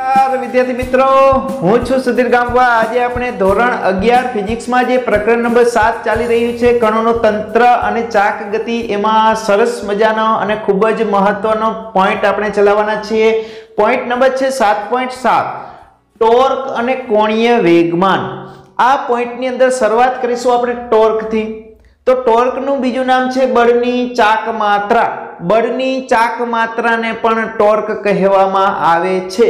नमस्कार विद्यार्थी मित्रों, હું છું સુધીર ગામવા। આજે આપણે ધોરણ 11 ફિઝિક્સમાં જે પ્રકરણ નંબર 7 ચાલી રહ્યું છે કણોનો તંત્ર અને ચાક ગતિ, એમાં સરસ મજાનો અને ખૂબ જ મહત્વનો પોઈન્ટ આપણે ચલાવવાના છીએ। પોઈન્ટ નંબર છે 7.7 ટોર્ક અને કોણીય વેગમાન। આ પોઈન્ટની અંદર શરૂઆત કરીશું આપણે ટોર્કથી। તો ટોર્કનું બીજું નામ છે બળની ચાક માત્રા। બળની ચાક માત્રાને પણ ટોર્ક કહેવામાં આવે છે।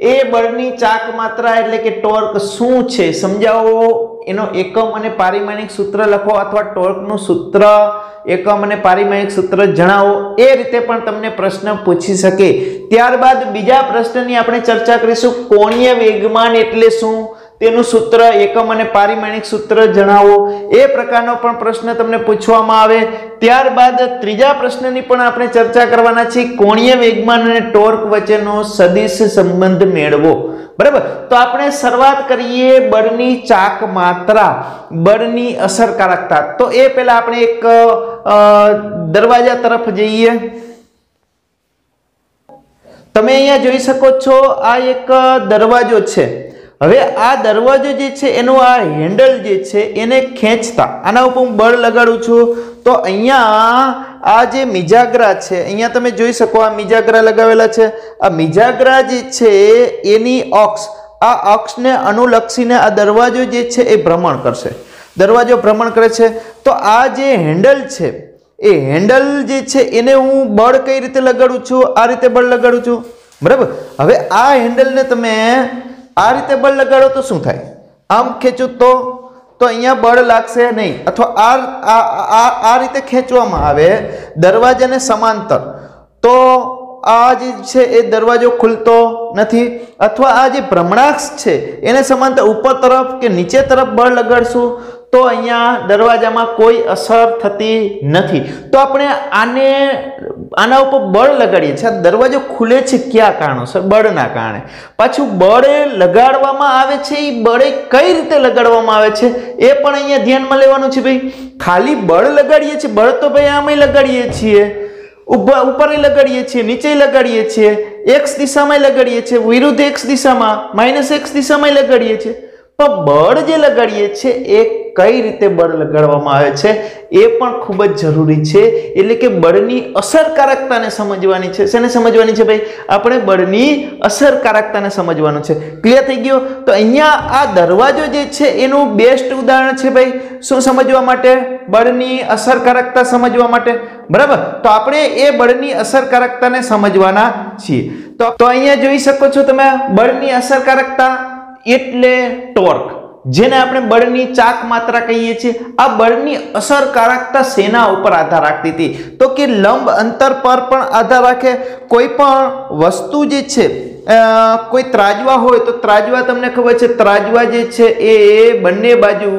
એ બળની ચાક માત્રા એટલે કે ટોર્ક શું છે સમજાવો, એનો એકમ અને પારિમાણિક સૂત્ર લખો અથવા ટોર્કનું સૂત્ર, એકમ અને પારિમાણિક સૂત્ર જણાવો, એ રીતે પણ તમને પ્રશ્ન પૂછી શકે। ત્યારબાદ બીજા પ્રશ્નની આપણે ચર્ચા કરીશું, કોણીય વેગમાન એટલે શું, તેનું સૂત્ર, એકમ અને પારિમાણિક સૂત્ર જણાવો, એ પ્રકારનો પણ પ્રશ્ન તમને પૂછવામાં આવે। ત્યારબાદ ત્રીજા પ્રશ્નની પણ આપણે ચર્ચા કરવાના છે, કોણીય વેગમાન અને ટોર્ક વચ્ચેનો સદિશ સંબંધ મેળવો। બરાબર, તો આપણે શરૂઆત કરીએ બળની ચાક માત્રા, બળની અસરકારકતા। તો એ પહેલા આપણે એક દરવાજા તરફ જઈએ। તમે અહીંયા જોઈ શકો છો, આ એક દરવાજો છે। હવે આ દરવાજો જે છે એનું આ હેન્ડલ જે છે એને ખેંચતા આના ઉપર હું બળ લગાડું છું, તો અહીંયા આ જે મિજાગરા છે, અહીંયા તમે જોઈ શકો આ મિજાગરા લગાવેલા છે। આ મિજાગરા જે છે એની અક્ષ, આ અક્ષને અનુલક્ષીને આ દરવાજો જે છે એ ભ્રમણ કરશે, દરવાજો ભ્રમણ કરે છે। તો આ જે હેન્ડલ છે, એ હેન્ડલ જે છે એને હું બળ કઈ રીતે લગાડું છું, આ રીતે બળ લગાડું છું। બરાબર, હવે આ હેન્ડલને તમે આ રીતે બળ લગાડો તો શું થાય, આમ ખેંચું તો અહીંયા બળ લાગશે નહીં, અથવા આ રીતે ખેંચવામાં આવે દરવાજાને સમાંતર, તો આ જે છે એ દરવાજો ખુલતો નથી। અથવા આ જે ભ્રમણાક્ષ છે એને સમાંતર ઉપર તરફ કે નીચે તરફ બળ લગાડશું તો અહીંયા દરવાજામાં કોઈ અસર થતી નથી। તો આપણે આના ઉપર બળ લગાડીએ છીએ, આ દરવાજો ખુલે છે કયા કારણોસર, બળના કારણે। પાછું બળ લગાડવામાં આવે છે, એ બળે કઈ રીતે લગાડવામાં આવે છે એ પણ અહીંયા ધ્યાનમાં લેવાનું છે। ભાઈ ખાલી બળ લગાડીએ છીએ, બળ તો ભાઈ આમે લગાડીએ છીએ, ઉપર લગાડીએ છીએ, નીચે લગાડીએ છીએ, x દિશામાં લગાડીએ છીએ, વિરુદ્ધ x દિશામાં, -x દિશામાં લગાડીએ છીએ, પણ બળ જે લગાડીએ છીએ એ કઈ રીતે બળ લગાડવામાં આવે છે એ પણ ખૂબ જ જરૂરી છે। એટલે કે બળની અસરકારકતાને સમજવાની છે। શેને સમજવાની છે ભાઈ, આપણે બળની અસરકારકતાને સમજવાનું છે। ક્લિયર થઈ ગયો? તો અહીંયા આ દરવાજો જે છે એનું બેસ્ટ ઉદાહરણ છે ભાઈ, શું સમજવા માટે, બળની અસરકારકતા સમજવા માટે। બરાબર, તો આપણે એ બળની અસરકારકતાને સમજવાના છીએ। તો અહીંયા જોઈ શકો છો તમે, બળની અસરકારકતા એટલે ટોર્ક, જેને આપણે બળની ચાક માત્રા કહીએ છીએ। આ બળની અસરકારકતા શેના ઉપર આધાર રાખતી હતી, તો કે લંબ અંતર પર પણ આધાર રાખે। કોઈ પણ વસ્તુ જે છે, કોઈ ત્રાજવા હોય તો ત્રાજવા, તમને ખબર છે ત્રાજવા જે છે એ બંને બાજુ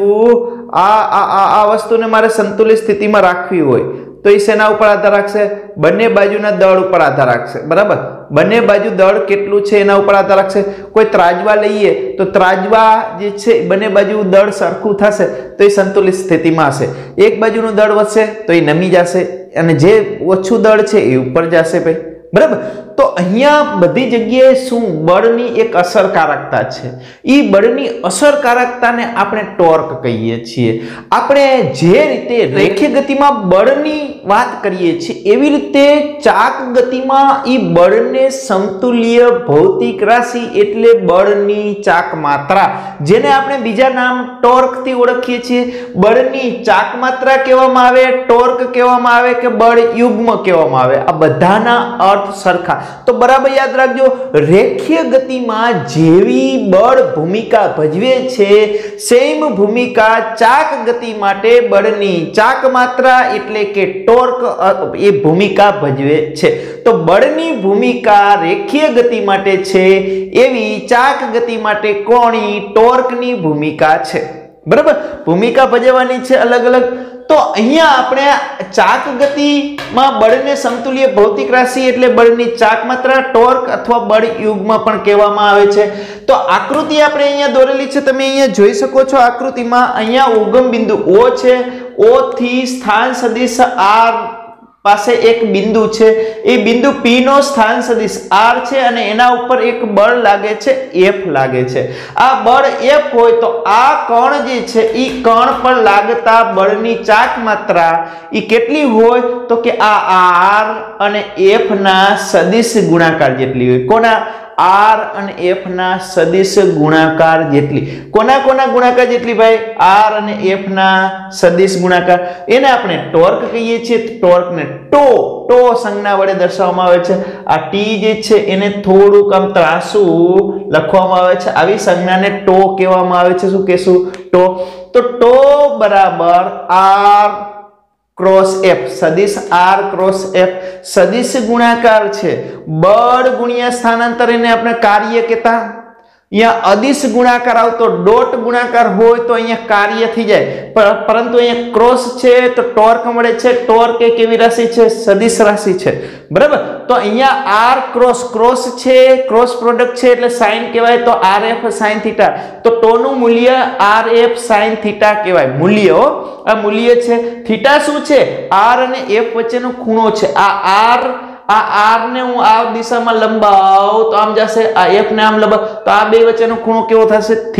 આ વસ્તુને મારે સંતુલિત સ્થિતિમાં રાખવી હોય તો એ શેના ઉપર આધાર રાખશે, બંને બાજુના દળ ઉપર આધાર રાખશે। બરાબર, બંને બાજુ દળ કેટલું છે એના ઉપર આધાર રાખશે। કોઈ ત્રાજવા લઈએ તો ત્રાજવા જે છે બંને બાજુ દળ સરખું થશે તો એ સંતુલિત સ્થિતિમાં હશે, એક બાજુનું દળ વધશે તો એ નમી જશે અને જે ઓછું દળ છે એ ઉપર જશે ભાઈ। બરાબર, તો અહીંયા બધી જગ્યાએ શું, બળની એક અસરકારકતા છે, એ બળની અસરકારકતાને આપણે ટોર્ક કહીએ છીએ। આપણે જે રીતે રેખીય ગતિમાં બળની વાત કરીએ છીએ એવી રીતે ચાક ગતિમાં એ બળને સમતુલ્ય ભૌતિક રાશિ એટલે બળની ચાક માત્રા, જેને આપણે બીજા નામ ટોર્કથી ઓળખીએ છીએ। બળની ચાક માત્રા કહેવામાં આવે, ટોર્ક કહેવામાં આવે કે બળ યુગ્મ કહેવામાં આવે, આ બધાના અર્થ સરખા। તો બરાબર યાદ રાખજો, રેખીય ગતિમાં જેવી બળ ભૂમિકા ભજવે છે સેમ ભૂમિકા ચાક ગતિ માટે બળની ચાક માત્રા એટલે કે ટોર્ક એ ભૂમિકા ભજવે છે। તો બળની ભૂમિકા રેખીય ગતિ માટે છે એવી ચાક ગતિ માટે કોણી ટોર્કની ભૂમિકા છે। બરાબર, ભૂમિકા ભજવવાની છે અલગ અલગ। તો અહીંયા આપણે ચાક ગતિમાં બળને સમતુલ્ય ભૌતિક રાશિ એટલે બળની ચાક માત્રા, ટોર્ક અથવા બળ યુગ્મ પણ કહેવામાં આવે છે। તો આકૃતિ આપણે અહીંયા દોરેલી છે, તમે અહીંયા જોઈ શકો છો આકૃતિમાં, અહીંયા ઉગમ બિંદુ O છે, O થી સ્થાન સદિશ R પાસે એક બિંદુ છે, એ બિંદુ P નો સ્થાન સદિશ R છે અને એના ઉપર એક બળ લાગે છે F લાગે છે। આ બળ F હોય તો આ કણ જે છે ઈ કણ પર લાગતા બળની ચાક માત્રા ઈ કેટલી હોય તો કે આ R અને F ના સદિશ ગુણાકાર જેટલી હોય। કોના? R અને F ના સદિશ ગુણાકાર જેટલી। કોના ગુણાકાર જેટલી ભાઈ? R અને F ના સદિશ ગુણાકાર। એને આપણે ટોર્ક કહીએ છીએ। ટોર્ક ને ટો સંજ્ઞા વડે દર્શાવવામાં આવે છે। આ T જે છે એને થોડુંક આમ ત્રાસુ લખવામાં આવે છે, આવી સંજ્ઞાને ટો કહેવામાં આવે છે। શું કહેશું? ટો। તો ટો બરાબર R ક્રોસ F, સદિશ R ક્રોસ F સદિશ ગુણાકાર છે। બળ ગુણ્યા સ્થાનાંતર એને આપણે કાર્ય કહેતા। અહીંયા અદિશ ગુણાકાર આવતો, ડોટ ગુણાકાર હોય તો અહીંયા કાર્ય થઈ જાય, પરંતુ અહીંયા ક્રોસ છે તો ટોર્ક મળે છે। ટોર્ક એ કેવી રાશિ છે? સદિશ રાશિ છે, બરાબર। તો અહીંયા R ક્રોસ છે, ક્રોસ પ્રોડક્ટ છે એટલે સાઇન કહેવાય, તો RF sin θ। તો ટોનું મૂલ્ય RF sin θ કહેવાય। મૂલ્ય આ મૂલ્ય છે। θ શું છે? R અને F વચ્ચેનો ખૂણો છે। આ R ને હું આ દિશામાં લંબાવું તો આમ જશે, આ F ને આમ લંબાવ તો આ બે વચ્ચેનો ખૂણો કેવો થશે? θ।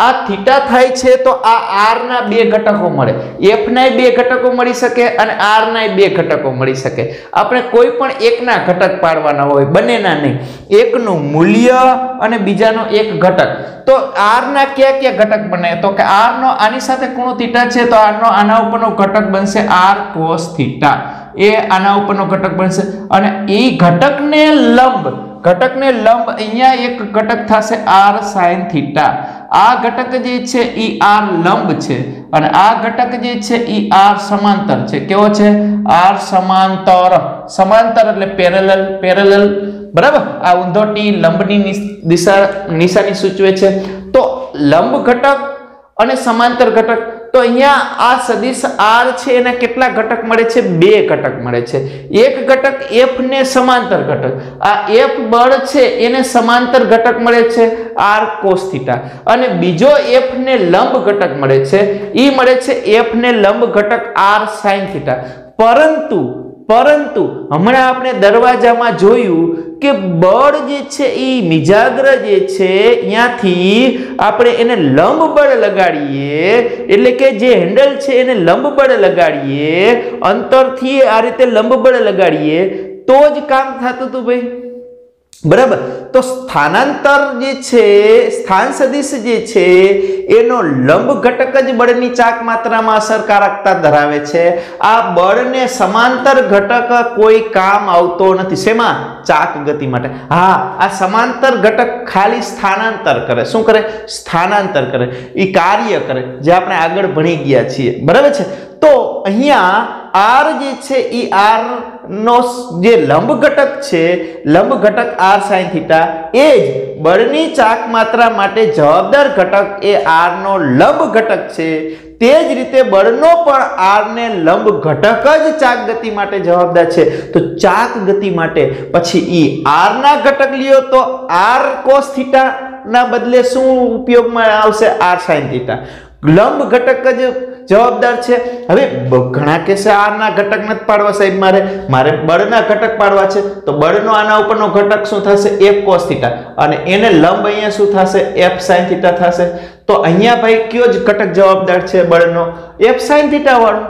આ θ થાય છે તો આ R ના બે ઘટકો મળે, F ના બે ઘટકો મળી શકે અને R ના બે ઘટકો મળી શકે। આપણે કોઈ પણ એકના ઘટક પાડવાના હોય, બંનેના નહીં, એકનું મૂલ્ય અને બીજાનો એક ઘટક। તો R ના કયા ઘટક બને? તો કે R નો આની સાથે ખૂણો θ છે તો R નો આના ઉપરનો ઘટક બનશે R cos θ, એ આના ઉપરનો ઘટક બનશે। અને એ ઘટકને લંબ અહીંયા એક ઘટક થશે R sin θ। આ ઘટક જે છે ઈ R લંબ છે અને આ ઘટક જે છે ઈ R સમાંતર છે। કેવો છે? R સમાંતર એટલે પેરેલલ, બરાબર। આ ઊંધો T લંબની દિશા નિશાની સૂચવે છે। તો લંબ ઘટક અને સમાંતર ઘટક, તો અહીંયા આ સદિશ R છે એના કેટલા ઘટક મળે છે? બે ઘટક મળે છે। એક ઘટક F ને સમાંતર ઘટક, આ F બળ છે એને સમાંતર ઘટક મળે છે R cos θ, અને બીજો F ને લંબ ઘટક મળે છે, ઈ મળે છે F ને લંબ ઘટક R sin θ। પરંતુ હમણાં આપણે દરવાજામાં જોયું કે બળ જે છે ઈ મિજાગ્ર જે છે અહીંયાથી આપણે એને લંબ બળ લગાડીએ, એટલે કે જે હેન્ડલ છે એને લંબ બળ લગાડીએ, અંતરથી આ રીતે લંબ બળ લગાડીએ તો જ કામ થતું હતું ભાઈ, બરાબર। તો સ્થાનાંતર જે છે, સ્થાન સદિશ જે છે એનો લંબ ઘટક જ બળની ચાક માત્રામાં અસરકારકતા ધરાવે છે। આ બળને સમાંતર ઘટક કોઈ કામ આવતો નથી। શેમાં? ચાક ગતિ માટે। હા, આ સમાંતર ઘટક ખાલી સ્થાનાંતર કરે। શું કરે? સ્થાનાંતર કરે, એ કાર્ય કરે, જે આપણે આગળ ભણી ગયા છીએ, બરાબર છે। તો અહીંયા R જે છે ઈ R નો જે લંબ ઘટક છે, લંબ ઘટક R sin θ, એ જ બળની ચાક માત્રા માટે જવાબદાર ઘટક એ R નો લંબ ઘટક છે। તે જ રીતે બળનો પણ R ને લંબ ઘટક જ ચાક ગતિ માટે જવાબદાર છે। તો ચાક ગતિ માટે પછી ઈ R ના ઘટક લ્યો તો R cos θ ના બદલે શું ઉપયોગમાં આવશે? R sin θ। લંબ ઘટક જ જવાબદાર છે। હવે ઘણા કહેશે R ના ઘટક નથી પાડવા સાહેબ, મારે બળના ઘટક પાડવા છે, તો બળનો આના ઉપરનો ઘટક શું થશે? F cos θ, અને એને લંબ અહીંયા શું થશે? F sin θ થશે। તો અહીંયા ભાઈ કયો જ ઘટક જવાબદાર છે બળનો? F sin θ વાળો।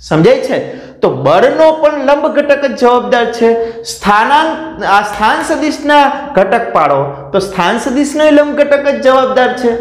સમજાય છે? તો બળનો પણ લંબ ઘટક જ જવાબદાર છે। સ્થાન સદિશના ઘટક પાડો તો સ્થાન સદિશનો લંબ ઘટક જ જવાબદાર છે,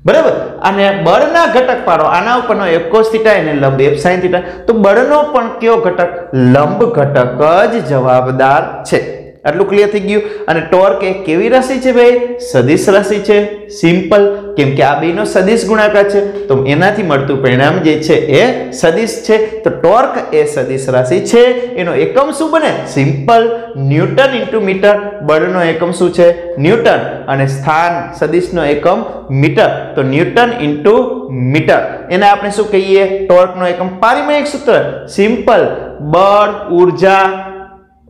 બરાબર। અને બળના ઘટક પાડો, આના ઉપરનો F cos θ એને લંબ F sin θ, તો બળનો પણ કયો ઘટક? લંબ ઘટક જ જવાબદાર છે। આટલું ક્લિયર થઈ ગયું। અને ટોર્ક એ કેવી રાશિ છે ભાઈ? સદિશ રાશિ છે। સિમ્પલ, કેમ કે આ બેનો સદિશ ગુણાકાર છે તો એનાથી મળતું પરિણામ જે છે એ સદિશ છે। તો ટોર્ક એ સદિશ રાશિ છે। એનો એકમ શું બને? Simple, newton into metre. બળનો એકમ શું છે? ન્યૂટન, અને સ્થાન સદિશનો એકમ મીટર, તો ન્યૂટન ઇન્ટુ મીટર। એને આપણે શું કહીએ? ટોર્કનો એકમ। પારિમાણિક સૂત્ર સિમ્પલ, બળ, ઉર્જા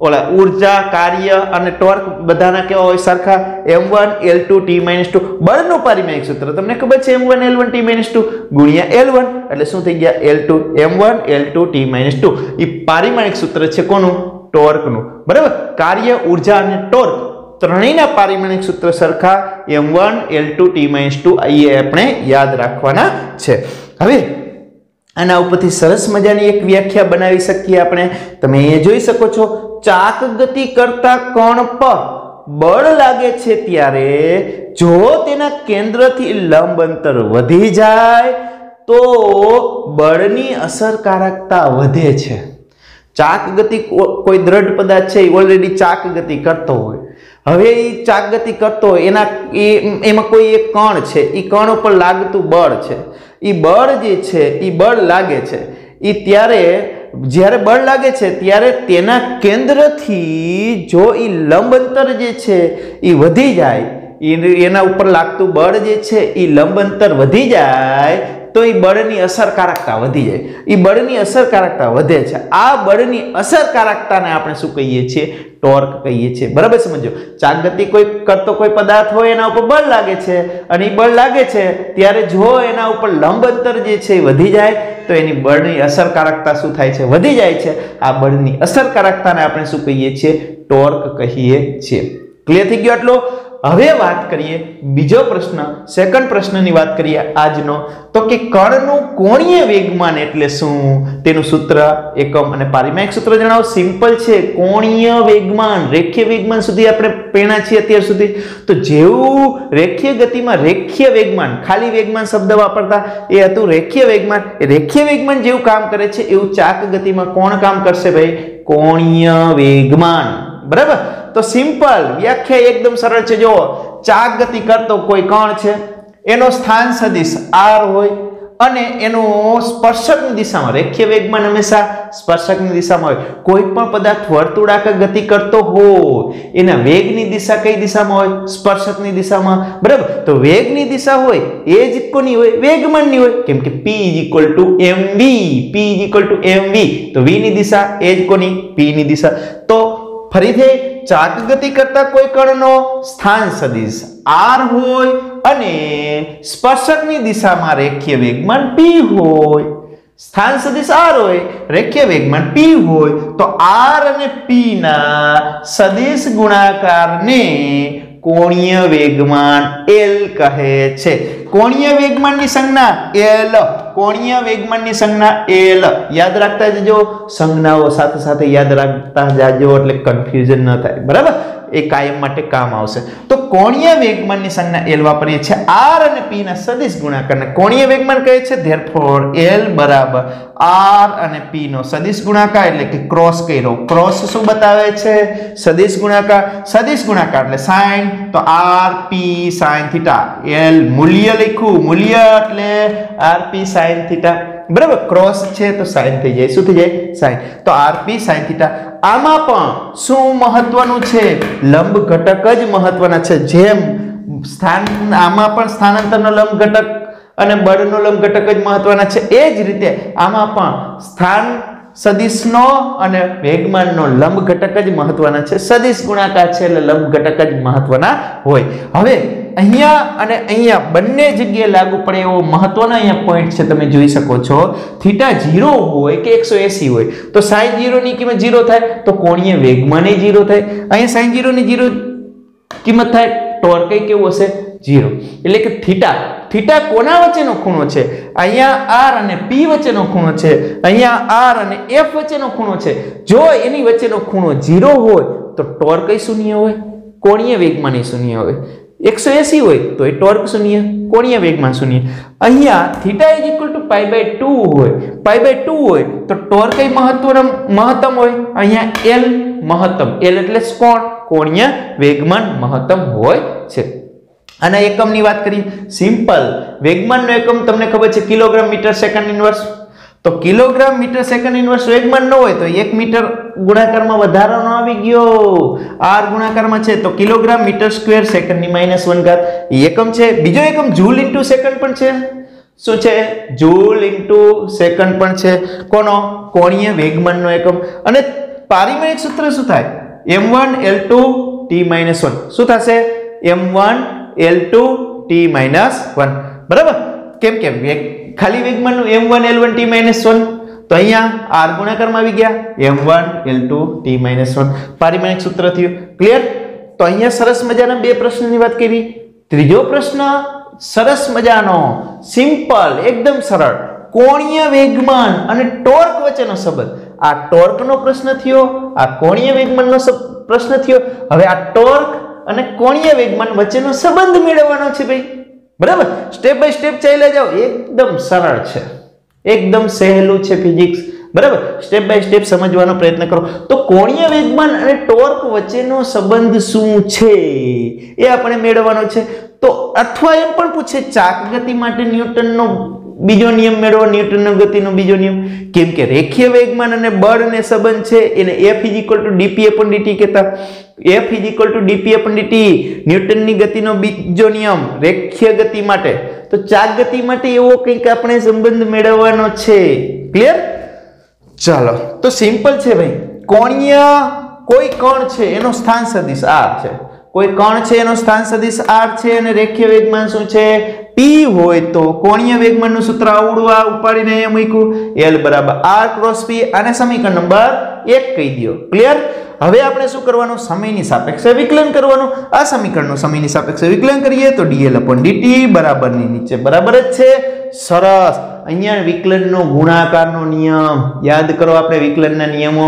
ઓલા ઊર્જા, કાર્ય અને ટોર્ક બધાના કેવા હોય? સરખા. m1 l2 t-2 બળનું પારિમાણિક સૂત્ર તમને ખબર છે m1 l1 t-2 ગુણ્યા l1 એટલે શું થઈ ગયા? l2 m1 l2 t-2 એ પારિમાણિક સૂત્ર છે કોનું? ટોર્કનું. બરાબર. કાર્ય, ઊર્જા અને ટોર્ક ત્રણેયના પારિમાણિક સૂત્ર સરખા m1 l2 t-2 એ આપણે યાદ રાખવાના છે. હવે આના ઉપરથી સરસ મજાની એક વ્યાખ્યા બનાવી શકીએ આપણે. તમે અહીંયા જોઈ શકો છો, ચાક ગતિ કરતા કણ પર બળ લાગે છે ત્યારે જો તેના કેન્દ્રથી લંબ અંતર વધી જાય તો બળની અસરકારકતા વધે છે. ચાક ગતિ, કોઈ દ્રઢ પદાર્થ છે એ ઓલરેડી ચાક ગતિ કરતો હોય, હવે એ ચાક ગતિ કરતો હોય એમાં કોઈ એક કણ છે, એ કણ ઉપર લાગતું બળ છે, એ બળ જે છે એ બળ લાગે છે એ ત્યારે જ્યારે બળ લાગે છે ત્યારે તેના કેન્દ્રથી જો એ લંબ અંતર જે છે એ વધી જાય, એના ઉપર લાગતું બળ જે છે એ લંબ અંતર વધી જાય તો એ બળની અસરકારકતા વધી જાય, એ બળની અસરકારકતા વધે છે. આ બળની અસરકારકતાને આપણે શું કહીએ છીએ? ટોર્ક કહીએ છીએ. બરાબર સમજો. ચાક ગતિ કોઈ કરતો કોઈ પદાર્થ હોય એના ઉપર બળ લાગે છે અને એ બળ લાગે છે ત્યારે જો એના ઉપર લંબ અંતર જે છે એ વધી જાય તો એની બળની અસરકારકતા શું થાય છે? વધી જાય છે. આ બળની અસરકારકતાને આપણે શું કહીએ છીએ? ટોર્ક કહીએ છીએ. ક્લિયર થઈ ગયો આટલો? હવે વાત કરીએ બીજો પ્રશ્ન, સેકન્ડ પ્રશ્નની વાત કરીએ આજનો, તો કે કણનું કોણીય વેગમાન એટલે શું? તેનું સૂત્ર, એકમ અને પારિમાણિક સૂત્ર જણાવો. સિમ્પલ છે. કોણીય વેગમાન, રેખીય વેગમાન સુધી આપણે પેણા છીએ અત્યાર સુધી. તો જેવું રેખીય ગતિમાં રેખીય વેગમાન, ખાલી વેગમાન શબ્દ વાપરતા એ હતું રેખીય વેગમાન. એ રેખીય વેગમાન જેવું કામ કરે છે એવું ચાક ગતિમાં કોણ કામ કરશે ભાઈ? કોણીય વેગમાન. બરાબર. તો સિમ્પલ વ્યાખ્યા એકદમ સરળ છે. જો ચાક ગતિ કરતો કોઈ કણ છે, એનો સ્થાન સદિશ r હોય અને એનું સ્પર્શકની દિશામાં, રેખીય વેગમાન હંમેશા સ્પર્શકની દિશામાં હોય. કોઈ પણ પદાર્થ વર્તુળાકાર ગતિ કરતો હોય એના વેગની દિશા કઈ દિશામાં હોય? સ્પર્શકની દિશામાં. બરાબર. તો વેગની દિશા હોય એ જ કોની હોય? વેગમાનની હોય. કેમ કે p mv, p mv, તો v ની દિશા એ જ કોની? p ની દિશા. તો ફરીથી ચાક ગતિ કરતા કોઈ કણનો સ્થાન સદિશ r હોય અને સ્પર્શકની દિશામાં રેખીય વેગમાન p હોય. સ્થાન સદિશ r હોય, રેખીય વેગમાન p હોય, તો r અને p ના સદિશ ગુણાકારને કોણીય વેગમાન l કહે છે. કોણીય વેગમાનની સંજ્ઞા l, કોણીય વેગમાનની સંજ્ઞા l. યાદ રાખતા જજો, સંજ્ઞાઓ સાથે સાથે યાદ રાખતા જાજો એટલે કન્ફ્યુઝન ન થાય. બરાબર. એ કાયમ માટે કામ આવશે. તો કોણીય વેગમાનની સંજ્ઞા l વાપરીએ છીએ. r અને p ના સદિશ ગુણાકારને કોણીય વેગમાન કહે છે. ધેરફોર l બરાબર r અને p નો સદિશ ગુણાકાર એટલે કે ક્રોસ કર્યો. ક્રોસ શું બતાવે છે? સદિશ ગુણાકાર. સદિશ ગુણાકાર એટલે sin, તો r p sin θ. l મૂલ્ય લખ્યું, મૂલ્ય એટલે r p sin θ. બરાબર. ક્રોસ છે તો sin થઈ જાય. શું થઈ જાય? sin. તો r p sin θ. આમાં પણ શું મહત્વનું છે? લંબ ઘટક જ મહત્વના છે. જેમ આમાં પણ સ્થાનાંતરનો લંબ ઘટક અને બળનો લંબ ઘટક જ મહત્વના છે, એ જ રીતે આમાં પણ સ્થાન સદિશનો અને વેગમાનનો લંબ ઘટક જ મહત્વના છે. સદિશ ગુણાકાર છે એટલે લંબ ઘટક જ મહત્વના હોય. હવે અહીંયા અને અહીંયા બંને જગ્યાએ લાગુ પડે એવો મહત્વનો અહીંયા પોઈન્ટ છે. તમે જોઈ શકો છો, થીટા 0 હોય કે 180 હોય તો sin 0 ની કિંમત 0 થાય તો કોણીય વેગમાન 0 થાય. અહીંયા sin 0 ની 0 કિંમત થાય, ટોર્ક કેવું હશે? 0. એટલે કે થીટા કોના વચ્ચેનો ખૂણો છે? અહીંયા r અને p વચ્ચેનો ખૂણો છે, અહીંયા r અને f વચ્ચેનો ખૂણો છે. જો એની વચ્ચેનો ખૂણો 0 હોય તો ટોર્ક શૂન્ય હોય, કોણીય વેગમાન શૂન્ય હોય. 180 હોય તો એ ટોર્ક શૂન્ય, કોણીય વેગમાન શૂન્ય. અહીંયા θ π/2 હોય, π/2 હોય તો ટોર્ક મહત્તમ હોય. અહીંયા l મહત્તમ, l એટલે કોણ? કોણીય વેગમાન મહત્તમ હોય છે. અને એકમની વાત કરીએ. સિમ્પલ વેગમાનનો એકમ તમને ખબર છે કિલોગ્રામ મીટર સેકન્ડ ઇન્વર્સ. તો કિલોગ્રામ મીટર સેકન્ડ ઇન્વર્સ વેગમાન ન હોય તો 1 મીટર ગુણાકારમાં વધારો ન આવી ગયો, r ગુણાકારમાં છે તો કિલોગ્રામ મીટર સ્ક્વેર સેકન્ડની -1 ઘાત એકમ છે. બીજો એકમ જૂલ ઇન્ટુ સેકન્ડ પણ છે. શું છે? જૂલ ઇન્ટુ સેકન્ડ પણ છે. કોનો? કોણીય વેગમાનનો એકમ. અને પારિમાણિક સૂત્ર શું થાય? m1 l2 t-1 શું થશે? m1 l2 t-1 બરાબર. કેમ કે ખાલી વેગમાનનું m1 l1 t-1 તો અહીંયા r ગુણાકારમાં આવી ગયા m1 l2 t-1 પારિમાણિક સૂત્ર થયું. ક્લિયર? તો અહીંયા સરસ મજાના બે પ્રશ્નની વાત કરી. ત્રીજો પ્રશ્ન સરસ મજાનો સિમ્પલ એકદમ સરળ કોણીય વેગમાન અને ટોર્ક વચ્ચેનો સંબંધ. આ ટોર્કનો પ્રશ્ન થયો, આ કોણીય વેગમાનનો પ્રશ્ન થયો. હવે આ ટોર્ક અને કોણીય વેગમાન વચ્ચેનો સંબંધ મેળવવાનો છે ભાઈ. બરાબર. સ્ટેપ બાય સ્ટેપ ચાલ્યા જાઓ. એકદમ સરળ છે, એકદમ સહેલું છે ફિઝિક્સ. બરાબર. સ્ટેપ બાય સ્ટેપ સમજવાનો પ્રયત્ન કરો. તો કોણીય વેગમાન અને ટોર્ક વચ્ચેનો સંબંધ શું છે એ આપણે મેળવવાનો છે. તો અથવા એમ પણ પૂછે ચાક ગતિ માટે ન્યૂટનનો બીજો નિયમ મેળવો, ન્યૂટનનો ગતિનો બીજો નિયમ. કેમ કે રેખીય વેગમાન અને બળને સંબંધ છે એને F dp/dt કહેતા. F dp/dt ન્યૂટનની ગતિનો બીજો નિયમ રેખીય ગતિ માટે. તો ચાક ગતિ માટે એવો કંઈક આપણે સંબંધ મેળવવાનો છે. ક્લિયર? ચાલો, તો સિમ્પલ છે ભાઈ. કોણીય કોઈ કણ છે એનો સ્થાન સદિશ r છે, કોઈ કણ છે એનો સ્થાન સદિશ r છે અને રેખીય વેગમાન શું છે? p હોય તો કોણીય વેગમાનનું સૂત્ર આવડું આ ઉપાડીને અહીંયા મૂક્યું l = r × p. આને સમીકરણ નંબર 1 કહી દો. ક્લિયર? હવે આપણે શું કરવાનું? સમયની સાપેક્ષે વિકલન કરવાનું. આ સમીકરણનું સમયની સાપેક્ષે વિકલન કરીએ તો dl/dt બરાબરની નીચે બરાબર જ છે. સરસ. અહીંયા વિકલનનો ગુણાકારનો નિયમ યાદ કરો. આપણે વિકલનના નિયમો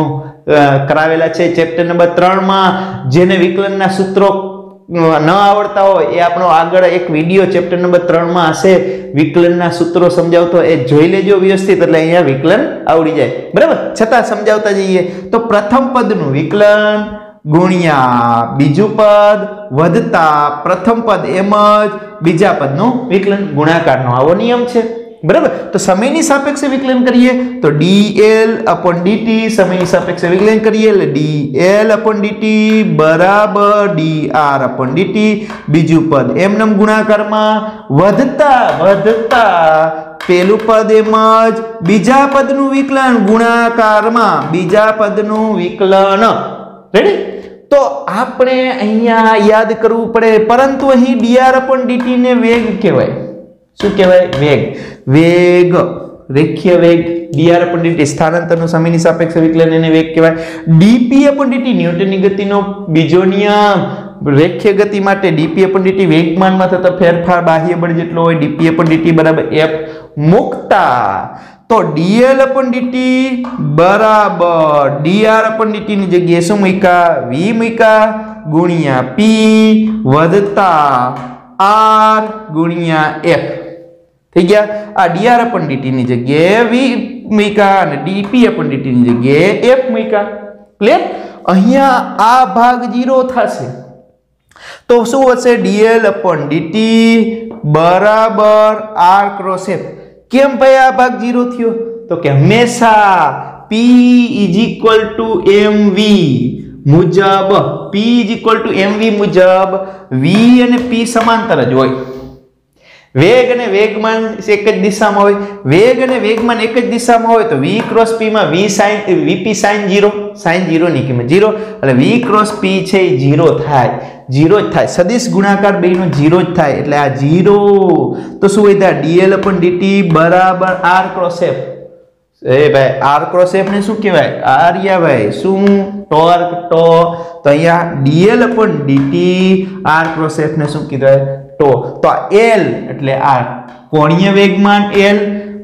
કરાવેલા છે ચેપ્ટર નંબર 3 માં. જેને વિકલનના સૂત્રો ન આવડતા હોય એ આપણો આગળ એક વિડિયો ચેપ્ટર નંબર 3 માં હશે, વિકલનના સૂત્રો સમજાવતો, એ જોઈ લેજો વ્યવસ્થિત, એટલે અહીંયા વિકલન આવડી જાય. બરાબર. છતાં સમજાવતા જઈએ તો પ્રથમ પદનું વિકલન ગુણ્યા બીજું પદ વધતા પ્રથમ પદ એમ જ બીજા પદનું વિકલન, ગુણાકારનો આવો નિયમ છે. બરાબર. તો સમયની સાપેક્ષે વિકલન કરીએ તો dl/dt સમયની સાપેક્ષે વિકલન કરીએ એટલે dl/dt બરાબર dr/dt બીજું પદ એમનેમ ગુણાકારમાં વધતા પેલું પદ એમ જ બીજા પદનું વિકલન ગુણાકારમાં બીજા પદનું વિકલન. રેડી? તો આપણે અહીંયા યાદ કરવું પડે, પરંતુ અહીં dr/dt ને વેગ કહેવાય. શું કહેવાય? વેગ. રેખીય વેગ dr/dt સ્થાનાંતરનું સમયની સાપેક્ષે વિકલન એને વેગ કહેવાય. dp/dt ન્યૂટનની ગતિનો બીજો નિયમ રેખીય ગતિ માટે dp/dt વેગમાનમાં થતો ફેરફાર બાહ્ય બળ જેટલો હોય. dp/dt બરાબર f મૂકતા તો dl/dt બરાબર dr/dt ની જગ્યાએ શું મૂક્યા? v મૂક્યા ગુણ્યા p વધતા r ગુણ્યા f થઈ ગયા. આ dr/dt ની જગ્યાએ v મૂક્યા અને dp/dt ની જગ્યાએ f મૂક્યા. ક્લિયર? અહીંયા આ ભાગ 0 થશે તો શું હશે? dl/dt બરાબર r × f. કેમ ભાઈ આ ભાગ 0 થયો? તો કે હંમેશા p = mv મુજબ મુજબ v અને p સમાંતર જ હોય. વેગ અને વેગમાન એક જ દિશામાં હોય. વેગ અને વેગમાન એક જ દિશામાં હોય તો v × p માં vp sin 0, sin 0 ની કિંમત 0 એટલે v × p છે એ 0 થાય. 0 જ થાય. સદિશ ગુણાકાર બેનો 0 જ થાય એટલે આ 0. તો શું હોય? dl/dt બરાબર r × f. એ ભાઈ r × f ને શું કહેવાય? આર્યા ભાઈ. શું? ટોર્ક. તો અહીંયા dl/dt r × f ને શું કહેવાય? તો આ l એટલે આ કોણીય વેગમાન l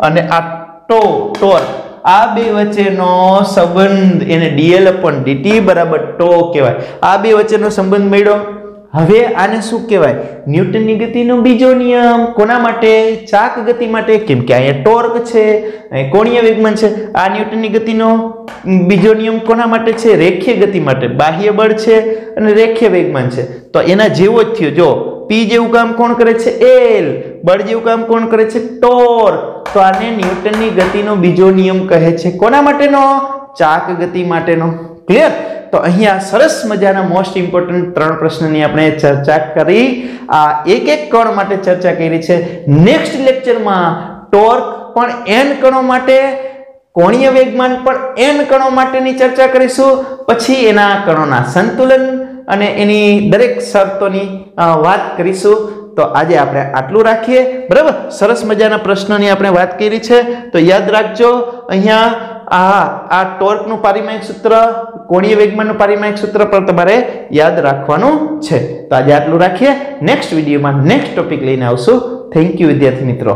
અને આ ટોર્ક, આ બે વચ્ચેનો સંબંધ એને dl/dt બરાબર ટો કહેવાય. આ બે વચ્ચેનો સંબંધ મળ્યો. હવે આને શું કહેવાય? ન્યૂટનની ગતિનો બીજો નિયમ. કોના માટે? ચાક ગતિ માટે. કેમ કે અહીંયા ટોર્ક છે, અહીં કોણીય વેગમાન છે. આ ન્યૂટનની ગતિનો બીજો નિયમ કોના માટે છે? રેખીય ગતિ માટે. બાહ્ય બળ છે અને રેખીય વેગમાન છે. તો એના જેવો જ થયો. જો p જેવું કામ કોણ કરે છે? l. બળ જેવું કામ કોણ કરે છે? ટોર્ક. તો આને ન્યૂટનની ગતિનો બીજો નિયમ કહે છે. કોના માટેનો? ચાક ગતિ માટેનો. ક્લિયર? તો અહીંયા સરસ મજાના મોસ્ટ ઇમ્પોર્ટન્ટ 3 પ્રશ્નની આપણે ચર્ચા કરી. આ એક એક કણ માટે ચર્ચા કરી છે. નેક્સ્ટ લેક્ચરમાં ટોર્ક પણ n કણો માટે કોણીય વેગમાન પણ n કણો માટેની ચર્ચા કરીશું, પછી એના કણોના સંતુલન અને એની દરેક શરતોની વાત કરીશું. તો આજે આપણે આટલું રાખીએ, બરાબર. સરસ મજાના પ્રશ્નોની આપણે વાત કરી છે, તો યાદ રાખજો અહીંયા આ ટોર્કનું પારિમાણિક સૂત્ર, કોણીય વેગમાનનું પારિમાણિક સૂત્ર પણ તમારે યાદ રાખવાનું છે. તો આજે આટલું રાખીએ. નેક્સ્ટ વિડીયોમાં નેક્સ્ટ ટોપિક લઈને આવશું. થેન્ક યુ વિદ્યાર્થી મિત્રો.